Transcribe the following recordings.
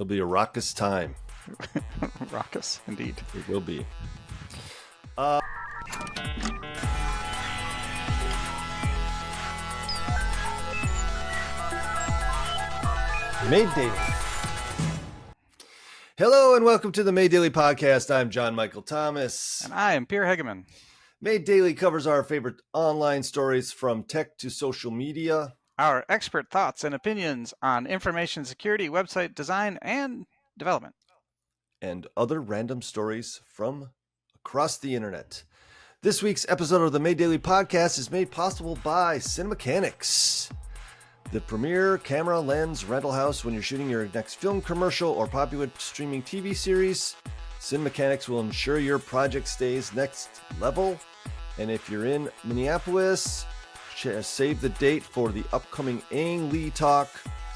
It'll be a raucous time. Raucous, indeed. It will be. May Daily. Hello and welcome to the May Daily Podcast. I'm John Michael Thomas. And I am Pierre Hegeman. May Daily covers our favorite online stories from tech to social media. Our expert thoughts and opinions on information security, website design, and development. And other random stories from across the internet. This week's episode of the May Daily Podcast is made possible by Cinemechanics, the premier camera lens rental house when you're shooting your next film commercial or popular streaming TV series. Cinemechanics will ensure your project stays next level. And if you're in Minneapolis, save the date for the upcoming Ang Lee talk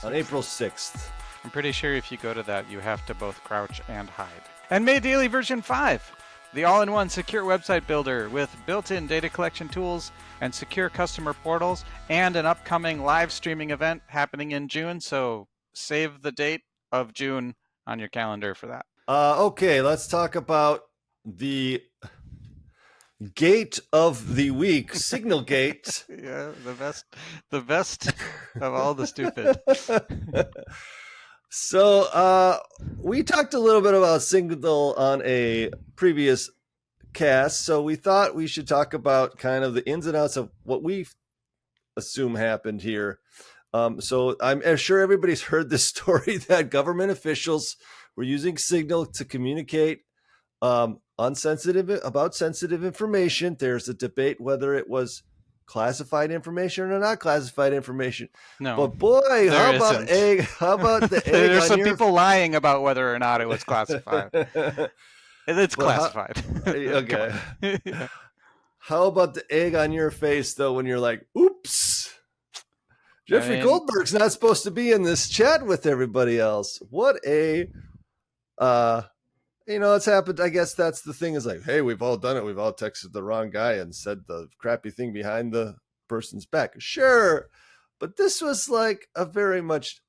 on April 6th. I'm pretty sure if you go to that, you have to both crouch and hide. And May Daily version 5, the all-in-one secure website builder with built-in data collection tools and secure customer portals, and an upcoming live streaming event happening in June. So save the date of June on your calendar for that. Okay, let's talk about the gate of the week, Signal Gate. Yeah, the best of all the stupid. So we talked a little bit about Signal on a previous cast, so we thought we should talk about kind of the ins and outs of what we assume happened here. So I'm sure everybody's heard this story that government officials were using Signal to communicate about sensitive information. There's a debate whether it was classified information or not classified information. No, but boy, how about the egg? There's some people lying about whether or not it was classified. It's classified. Okay. Yeah. How about the egg on your face though when you're like, oops, Jeffrey Goldberg's not supposed to be in this chat with everybody else. What a it's happened. I guess that's the thing is like, hey, we've all done it. We've all texted the wrong guy and said the crappy thing behind the person's back. Sure. But this was like a very much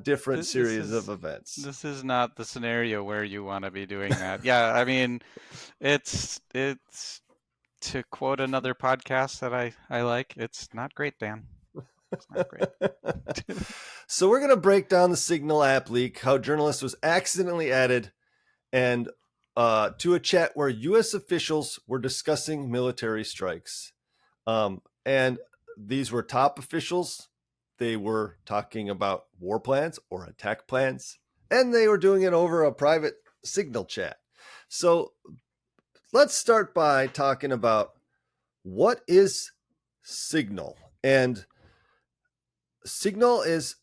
different series of events. This is not the scenario where you want to be doing that. Yeah. I mean, it's to quote another podcast that I like. It's not great, Dan. It's not great. So we're going to break down the Signal app leak, how journalist was accidentally added, and to a chat where U.S. officials were discussing military strikes. And these were top officials. They were talking about war plans or attack plans, and they were doing it over a private Signal chat. So let's start by talking about what is Signal. And Signal is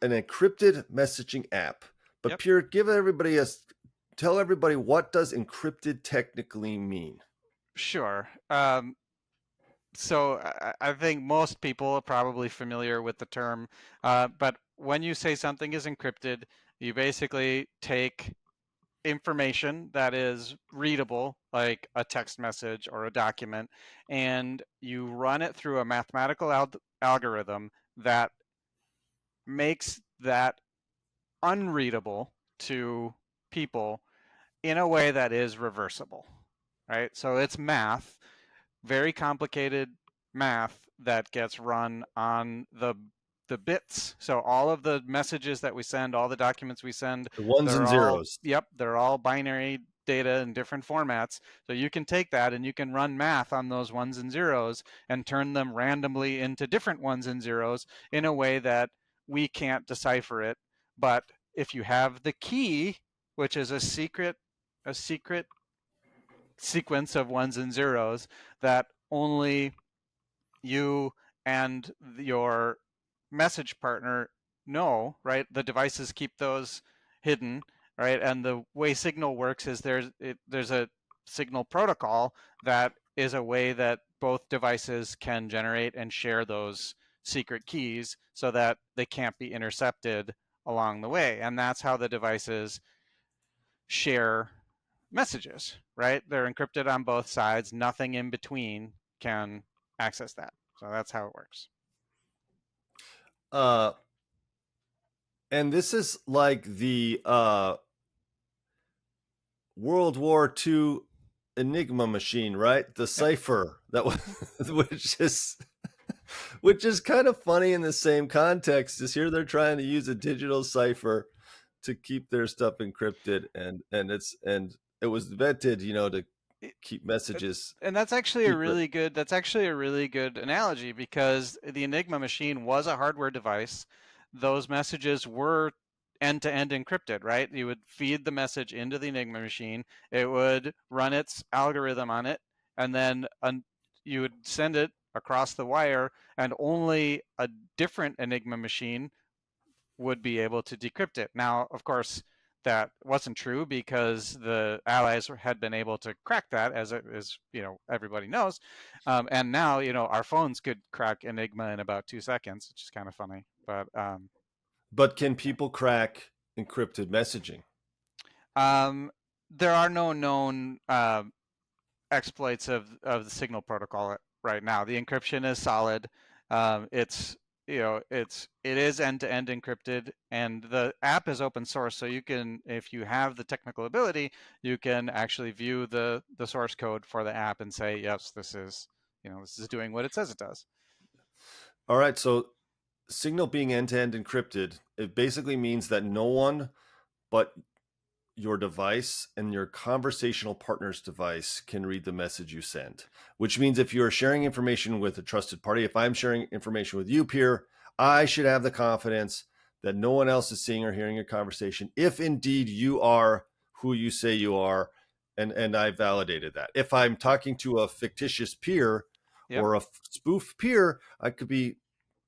an encrypted messaging app. But Pierre, tell everybody, what does encrypted technically mean? Sure. So I think most people are probably familiar with the term, but when you say something is encrypted, you basically take information that is readable, like a text message or a document, and you run it through a mathematical algorithm that makes that unreadable to people in a way that is reversible, right? So it's math, very complicated math that gets run on the bits. So all of the messages that we send, all the documents we send, the ones and zeros. They're all binary data in different formats. So you can take that and you can run math on those ones and zeros and turn them randomly into different ones and zeros in a way that we can't decipher it. But if you have the key, which is a secret sequence of ones and zeros that only you and your message partner know, right? The devices keep those hidden, right? And the way Signal works is there's a Signal protocol that is a way that both devices can generate and share those secret keys so that they can't be intercepted along the way. And that's how the devices share messages, right? They're encrypted on both sides. Nothing in between can access that. So that's how it works. And this is like the World War II Enigma machine, right? The Yeah. cipher that was, which is kind of funny in the same context. Is here they're trying to use a digital cipher to keep their stuff encrypted, and it was invented, to It- keep messages and that's actually a secret. really good analogy, because the Enigma machine was a hardware device. Those messages were end to end encrypted, right? You would feed the message into the Enigma machine, it would run its algorithm on it, and then you would send it across the wire, and only a different Enigma machine would be able to decrypt it. Now, of course, that wasn't true, because the Allies had been able to crack that, as everybody knows, and now our phones could crack Enigma in about 2 seconds, which is kind of funny. But But can yeah. people crack encrypted messaging? um, there are no known exploits of the Signal protocol right now. The encryption is solid. It's it is end to end encrypted, and the app is open source, so you can, if you have the technical ability, you can actually view the source code for the app and say, yes, this is doing what it says it does. All right, so Signal being end-to-end encrypted, it basically means that no one but your device and your conversational partner's device can read the message you send, which means if you're sharing information with a trusted party, if I'm sharing information with you, Pierre, I should have the confidence that no one else is seeing or hearing your conversation, if indeed you are who you say you are, and I validated that. If I'm talking to a fictitious peer Yep. or a spoof peer, I could be,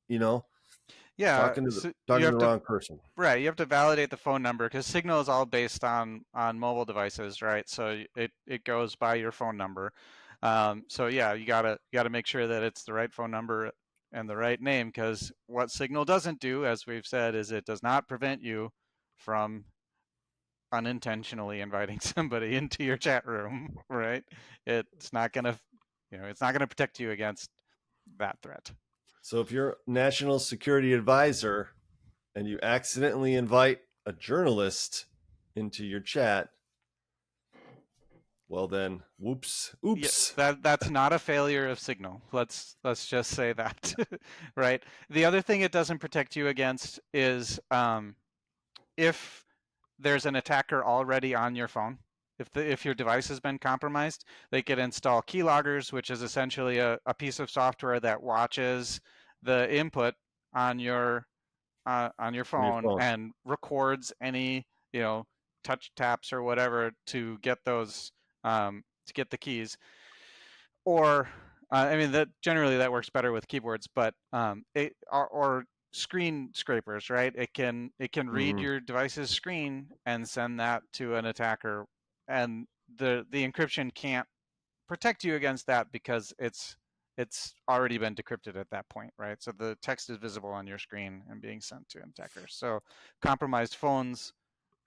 you know, Yeah. talking to So you talking to have the to wrong person. Right, you have to validate the phone number, because Signal is all based on mobile devices, right? So it goes by your phone number. So yeah, you gotta make sure that it's the right phone number and the right name, because what Signal doesn't do, as we've said, is it does not prevent you from unintentionally inviting somebody into your chat room, right? It's not gonna protect you against that threat. So if you're national security advisor and you accidentally invite a journalist into your chat, well then, whoops, Yeah, oops. that's not a failure of Signal. Let's just say that, right? The other thing it doesn't protect you against is, if there's an attacker already on your phone. If your device has been compromised, they could install keyloggers, which is essentially a piece of software that watches the input on your On your phone phone. and records any touch taps or whatever to get the keys. Or I mean, that generally that works better with keyboards, but or screen scrapers, right? It can read Mm-hmm. your device's screen and send that to an attacker, and the encryption can't protect you against that, because it's already been decrypted at that point, right? So the text is visible on your screen and being sent to an attacker. So compromised phones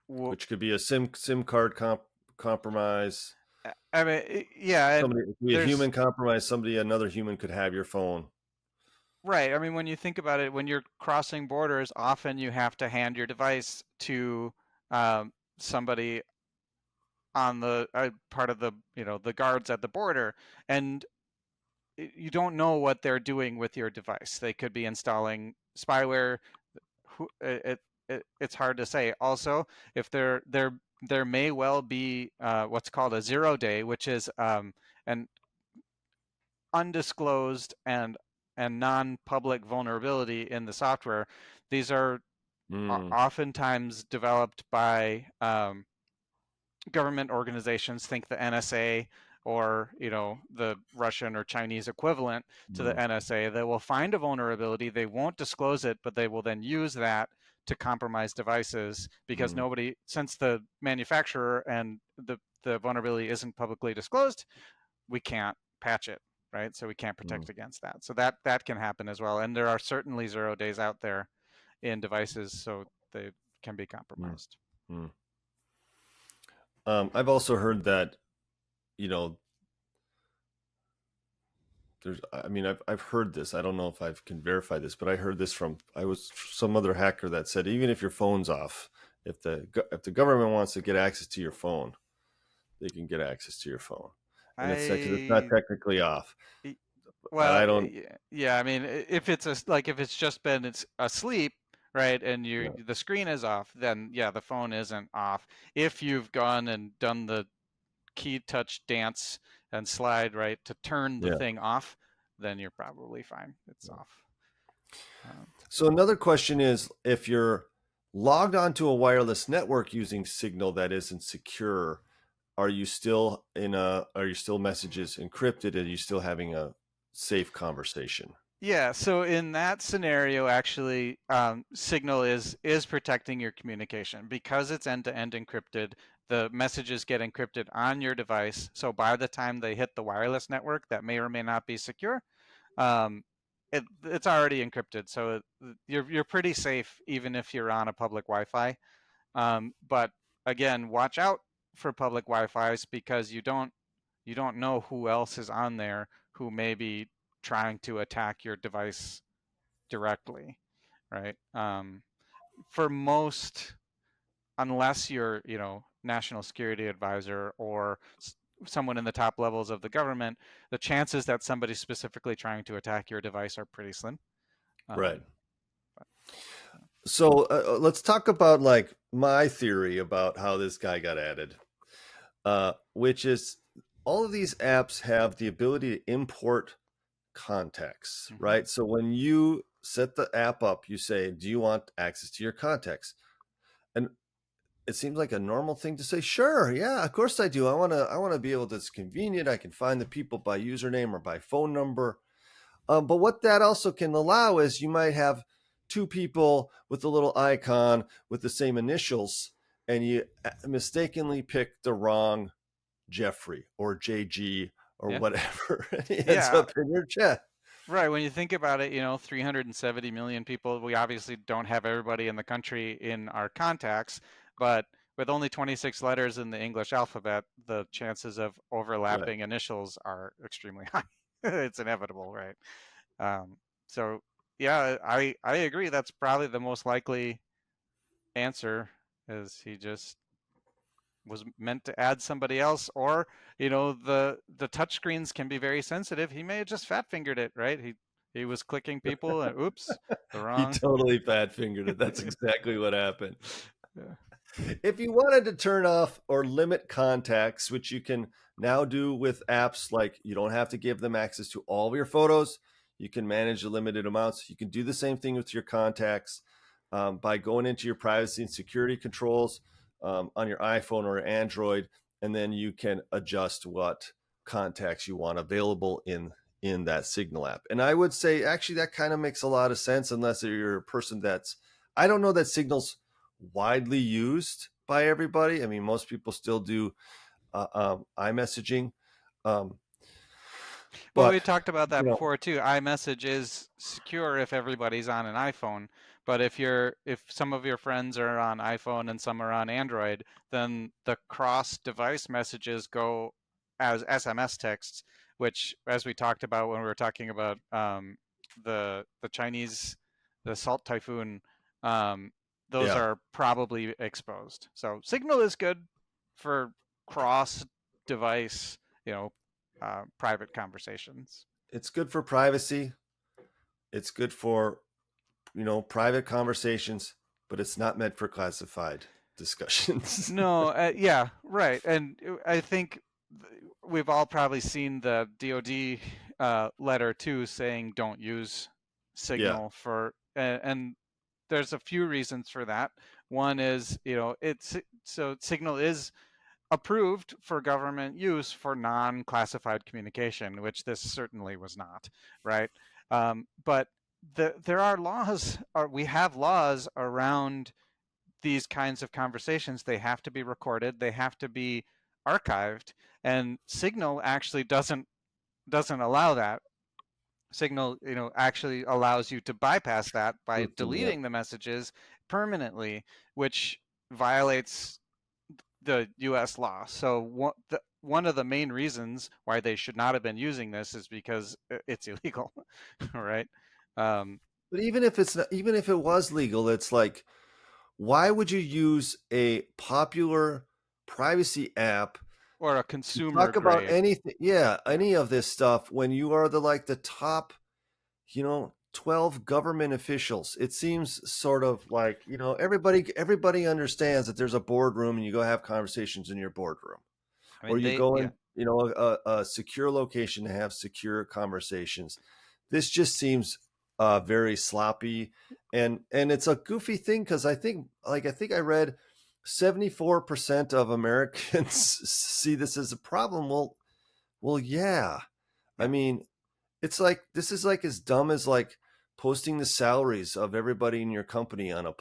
will, Which could be a SIM card compromise. I mean, yeah, and Somebody, it could be a there's human compromise. Another human could have your phone. right. I mean, when you think about it, when you're crossing borders, often you have to hand your device to somebody on the part of the guards at the border, and you don't know what they're doing with your device. They could be installing spyware. It's hard to say. Also, if there may well be what's called a 0-day, which is an undisclosed and non-public vulnerability in the software. These are Mm, oftentimes developed by government organizations. Think the NSA, or the Russian or Chinese equivalent to the mm, NSA, that will find a vulnerability. They won't disclose it, but they will then use that to compromise devices, because mm, nobody, since the manufacturer and the vulnerability isn't publicly disclosed, we can't patch it, right? So we can't mm, protect against that. So that can happen as well. And there are certainly 0 days out there in devices, so they can be mm, compromised. mm. I've also heard that, you know, I mean, I've heard this. I don't know if I can verify this, but I heard this from some other hacker that said even if your phone's off, if the government wants to get access to your phone, they can get access to your phone, and it's because it's not I technically off. y- But well, I don't. yeah. I mean, if it's like if it's just been it's asleep, right, and Yeah, the screen is off, then yeah, the phone isn't off. If you've gone and done the key touch dance and slide right to turn the yeah. thing off, then you're probably fine. It's off. So another question is, if you're logged onto a wireless network using Signal that isn't secure, are you still are you still messages encrypted? Are you still having a safe conversation? Yeah, so in that scenario, actually, Signal is protecting your communication because it's end-to-end encrypted. The messages get encrypted on your device, so by the time they hit the wireless network, that may or may not be secure. Um, it's already encrypted, so you're pretty safe even if you're on a public Wi-Fi. But again, watch out for public Wi-Fi's because you don't know who else is on there who may be trying to attack your device directly, right? For most, unless you're, national security advisor or someone in the top levels of the government, the chances that somebody's specifically trying to attack your device are pretty slim. Right. But, So let's talk about like my theory about how this guy got added, which is all of these apps have the ability to import contacts, mm-hmm. right? So when you set the app up, you say, "Do you want access to your contacts?" And it seems like a normal thing to say, "Sure, yeah, of course I do. I want to be able to. It's convenient. I can find the people by username or by phone number." But what that also can allow is you might have two people with a little icon with the same initials, and you mistakenly pick the wrong Jeffrey or JG or Yeah. whatever. And he ends Yeah. up in your chat. Right. When you think about it, 370 million people, we obviously don't have everybody in the country in our contacts, but with only 26 letters in the English alphabet, the chances of Right. overlapping initials are extremely high. It's inevitable, right? Um, so, yeah, I agree. That's probably the most likely answer is he just was meant to add somebody else, or the touch screens can be very sensitive. He may have just fat fingered it, right? He was clicking people and oops, the He wrong. totally fat fingered it. That's exactly what happened. Yeah. If you wanted to turn off or limit contacts, which you can now do with apps, like you don't have to give them access to all of your photos, you can manage the limited amounts. You can do the same thing with your contacts by going into your privacy and security controls on your iPhone or Android, and then you can adjust what contacts you want available in that Signal app. And I would say actually that kind of makes a lot of sense, unless you're a person that's, I don't know that Signal's widely used by everybody. I mean, most people still do iMessaging, um, Well, but we talked about that you know, before too. iMessage is secure if everybody's on an iPhone, but if some of your friends are on iPhone and some are on Android, then the cross-device messages go as SMS texts, which, as we talked about when we were talking about the Chinese, the Salt Typhoon, um, those yeah, are probably exposed. So Signal is good for cross-device, you know, private conversations. it's good for privacy. It's good for private conversations, but it's not meant for classified discussions. No, yeah, right. And I think we've all probably seen the DoD letter too saying don't use Yeah, Signal for, and there's a few reasons for that. One is, it's so Signal is approved for government use for non-classified communication, which this certainly was not, right? But there are laws, or we have laws around these kinds of conversations. They have to be recorded, they have to be archived, and Signal actually doesn't allow that. Signal, actually allows you to bypass that by yeah. deleting the messages permanently, which violates the U.S. law. So one of the main reasons why they should not have been using this is because it's illegal, right? But even if it's not, even if it was legal, it's like, why would you use a popular privacy app Or a to consumer talk about grade. anything? Yeah, Yeah. any of this stuff when you are the top, 12 government officials. It seems sort of like, everybody understands that there's a boardroom and you go have conversations in your boardroom, I or mean, you go yeah. in, a secure location to have secure conversations. This just seems very sloppy, and it's a goofy thing because I think I read 74% of Americans see this as a problem. Well, yeah. I Yeah. mean, it's like this is like as dumb as like posting the salaries of everybody in your company on a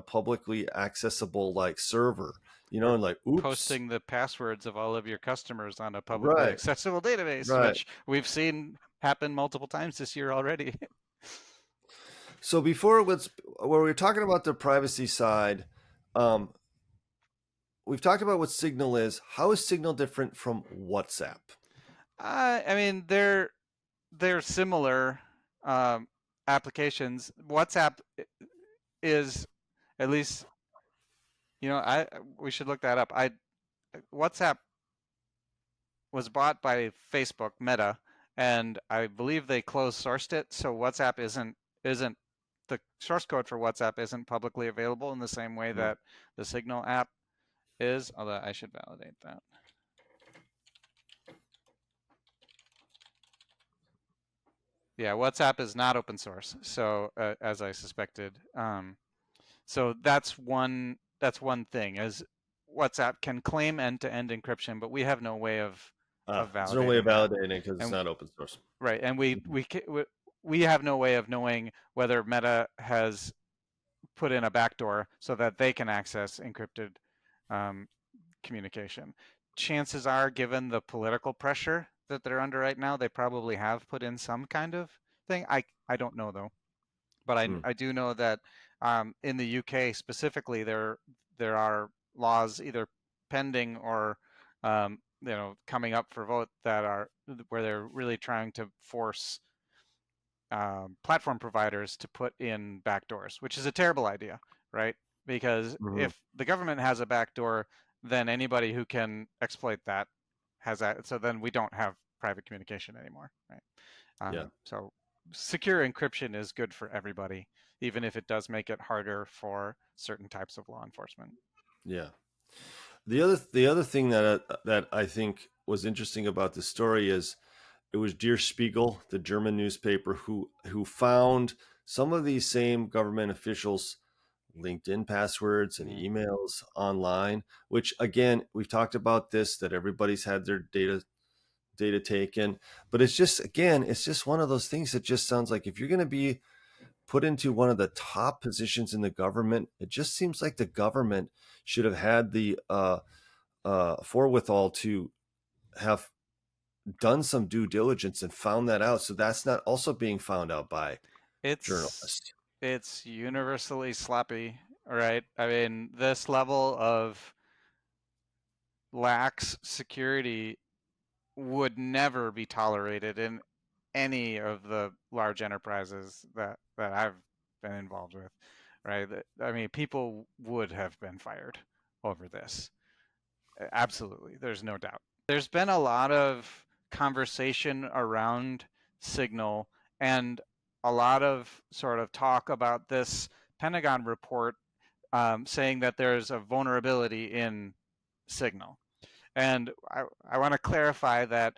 publicly accessible like server, Or and like, oops. posting the passwords of all of your customers on a publicly Right, accessible database, right. which we've seen happen multiple times this year already. So before let's where we are talking about the privacy side, um, we've talked about what Signal is. How is Signal different from WhatsApp? I mean, they're similar applications. WhatsApp is, at least, I we should look that up. WhatsApp was bought by Facebook, Meta, and I believe they closed sourced it. So WhatsApp isn't the source code for WhatsApp isn't publicly available in the same way Mhm. that the Signal app is. Although I should validate that. Yeah, WhatsApp is not open source. So as I suspected, so that's one thing is WhatsApp can claim end-to-end encryption, but we have no way of There's no way of validating that. validating it because it's And not open source. right, and we have no way of knowing whether Meta has put in a backdoor so that they can access encrypted um, communication. Chances are, given the political pressure that they're under right now, they probably have put in some kind of thing. I don't know though, but I Hmm. I do know that in the UK specifically, there are laws either pending or coming up for vote that are where they're really trying to force platform providers to put in backdoors, which is a terrible idea, right? Because Mhm. if the government has a backdoor, then anybody who can exploit that has that. So then we don't have private communication anymore, right? Yeah, So secure encryption is good for everybody, even if it does make it harder for certain types of law enforcement. yeah. The other thing that I think was interesting about this story is it was Der Spiegel, the German newspaper, who found some of these same government officials' LinkedIn passwords and Mm. emails online. Which again, we've talked about this that everybody's had their data taken, but it's just one of those things that just sounds like if you're going to be put into one of the top positions in the government, it just seems like the government should have had the forewithal to have done some due diligence and found that out. So that's not also being found out by It's journalists. it's universally sloppy, right? I mean, this level of lax security would never be tolerated in any of the large enterprises that I've been involved with, right? I mean, people would have been fired over this. Absolutely, there's no doubt. There's been a lot of conversation around Signal and a lot of sort of talk about this Pentagon report saying that there's a vulnerability in Signal. And I want to clarify that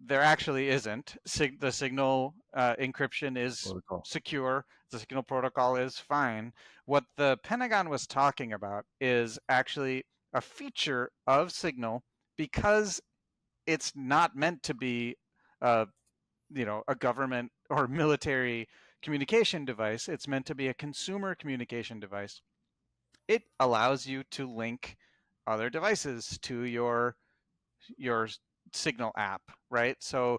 there actually isn't. The Signal encryption is Protocol. secure. The Signal protocol is fine. What the Pentagon was talking about is actually a feature of Signal because it's not meant to be a a government or military communication device. It's meant to be a consumer communication device. It allows you to link other devices to your Signal app, right? So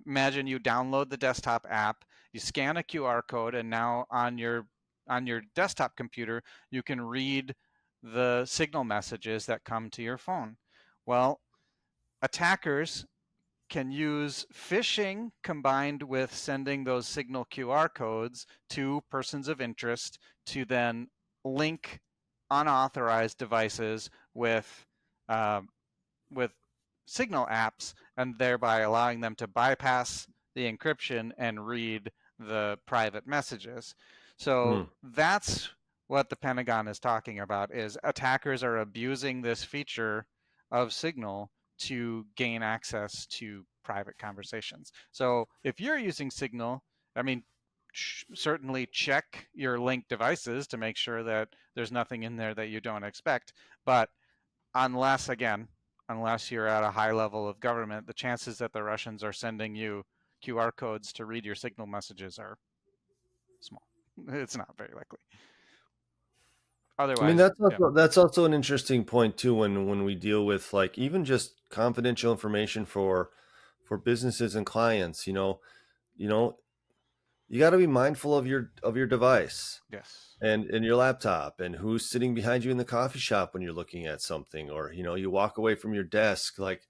imagine you download the desktop app, you scan a QR code, and now on your desktop computer, you can read the Signal messages that come to your phone. Well, attackers can use phishing combined with sending those signal QR codes to persons of interest to then link unauthorized devices with Signal apps, and thereby allowing them to bypass the encryption and read the private messages. So that's what the Pentagon is talking about, is attackers are abusing this feature of Signal to gain access to private conversations. So if you're using Signal, I mean, certainly check your linked devices to make sure that there's nothing in there that you don't expect. But unless, again, unless you're at a high level of government, the chances that the Russians are sending you QR codes to read your Signal messages are small. It's not very likely. I mean, Otherwise, that's also an interesting point too when we deal with like even just confidential information for businesses and clients. You got to be mindful of your device yes. and your laptop and who's sitting behind you in the coffee shop when you're looking at something, or you walk away from your desk. Like,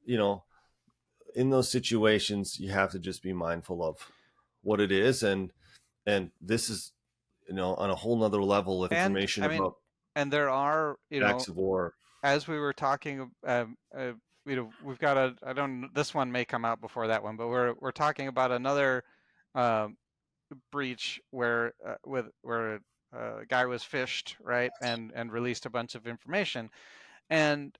in those situations, you have to just be mindful of what it is, and this is on a whole nother level of And information I mean, about and there are, acts of war. as we were talking, we've got I don't, this one may come out before that one, but we're talking about another um, breach where where a guy was phished, right, and released a bunch of information. And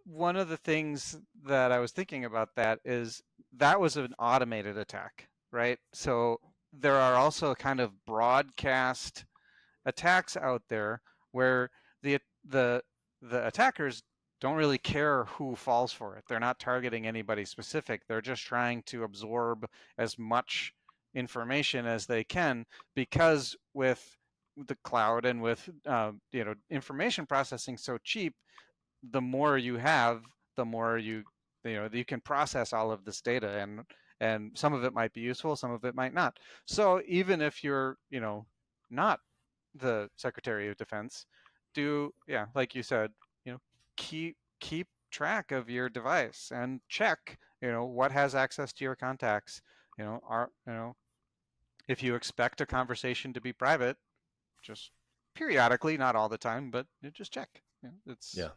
one of the things that I was thinking about that is that was an automated attack, right? So there are also kind of broadcast attacks out there where the the the attackers don't really care who falls for it. They're not targeting anybody specific. They're just trying to absorb as much information as they can, because with the cloud and with information processing so cheap, the more you have, the more you can process all of this data, and some of it might be useful, some of it might not. So even if you're not the Secretary of Defense, like you said, keep track of your device and check what has access to your contacts. Are if you expect a conversation to be private, just periodically, not all the time, but just check. It's Yeah.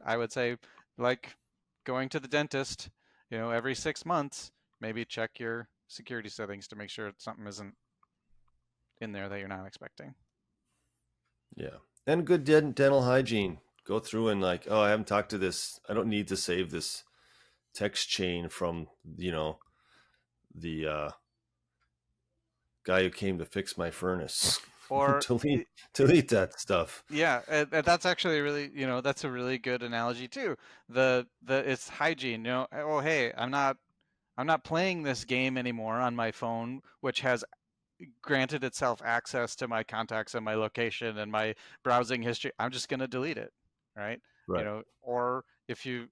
I would say, like going to the dentist, every 6 months, maybe check your security settings to make sure something isn't in there that you're not expecting. Yeah. And good dental hygiene. Go through and like, oh, I haven't talked to this. I don't need to save this text chain from, the guy who came to fix my furnace. Or delete that stuff. yeah, and that's actually really, that's a really good analogy too. The it's hygiene. Oh hey, I'm not playing this game anymore on my phone, which has granted itself access to my contacts and my location and my browsing history. I'm just going to delete it, right? Right. Or if you,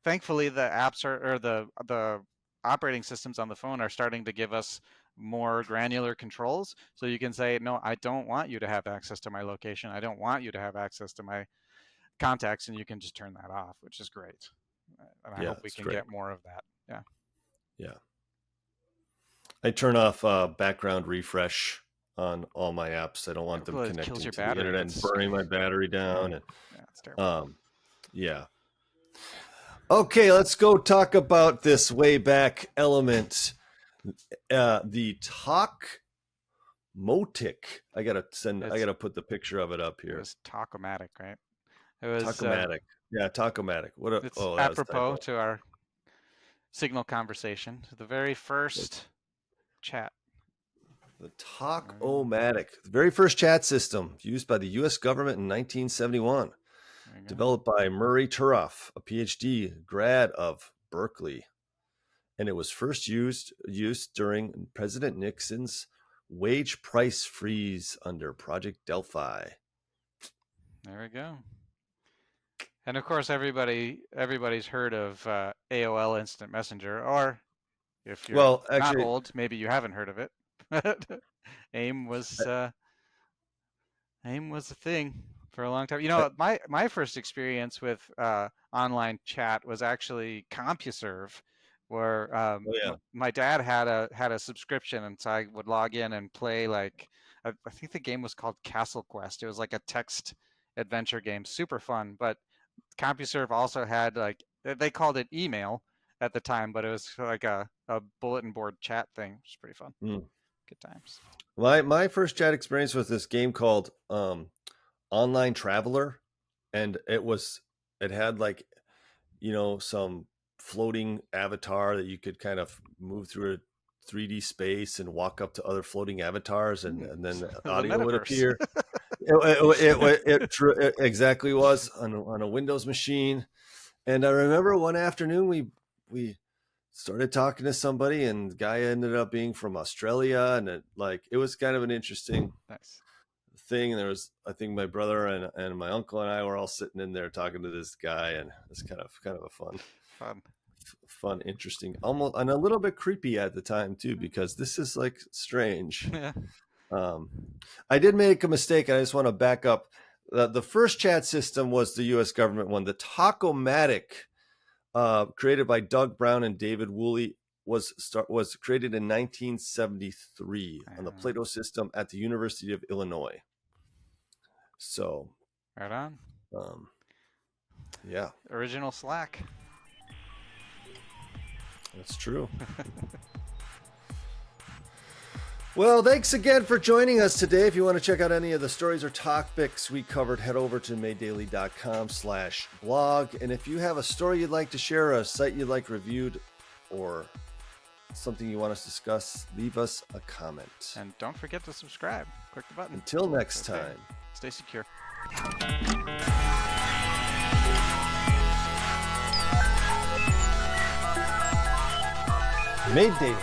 thankfully, the apps or the operating systems on the phone are starting to give us more granular controls. So you can say, no, I don't want you to have access to my location. I don't want you to have access to my contacts, and you can just turn that off, which is great. And I Yeah, hope we it's can great. get more of that. Yeah. Yeah. I turn off background refresh on all my apps. I don't want them Well, it kills connecting your to the battery. internet and It's burning my scary. battery down. Yeah, And it's terrible. yeah. Okay, let's go talk about this way back element. The Talkomatic. I gotta put the picture of it up It here. was Talkomatic, right? It was. Talkomatic. Yeah, Talkomatic. It's That was apropos typo. to our Signal conversation. The very The, first chat. the There we go. Talkomatic, the very first chat system used by the U.S. government in 1971, There we go. developed by Murray Turoff, a PhD grad of Berkeley, and it was first used during President Nixon's wage price freeze under Project Delphi. There we go. And of course, everybody's heard of AOL Instant Messenger, or if you're Well, not actually, old, maybe you haven't heard of it. AIM was AIM was a thing for a long time. You know, my first experience with online chat was actually CompuServe, where Oh yeah. my dad had a subscription, and so I would log in and play like I think the game was called Castle Quest. It was like a text adventure game, super fun. But CompuServe also had like they called it email at the time, but it was like a bulletin board chat thing, which is pretty fun. Mm. Good times. My first chat experience was this game called Online Traveler, and it had like, you know, some floating avatar that you could kind of move through a 3D space and walk up to other floating avatars, and then the audio would appear. It exactly was on a Windows machine. And I remember one afternoon we started talking to somebody, and the guy ended up being from Australia, and it was kind of an interesting Nice thing. And there was, I think, my brother and my uncle and I were all sitting in there talking to this guy, and it's kind of a fun, interesting, almost, and a little bit creepy at the time too, because this is like strange. Yeah. I did make a mistake, and I just want to back up. The first chat system was the U.S. government one. The Talkomatic, created by Doug Brown and David Woolley, was created in 1973 on the Plato system at the University of Illinois. So, right on. Yeah. Original Slack. That's true. Well, thanks again for joining us today. If you want to check out any of the stories or topics we covered, head over to maydaily.com/blog. And if you have a story you'd like to share, a site you'd like reviewed, or something you want us to discuss, leave us a comment. And don't forget to subscribe. Click the button. Until next time. Stay secure. Made Daily.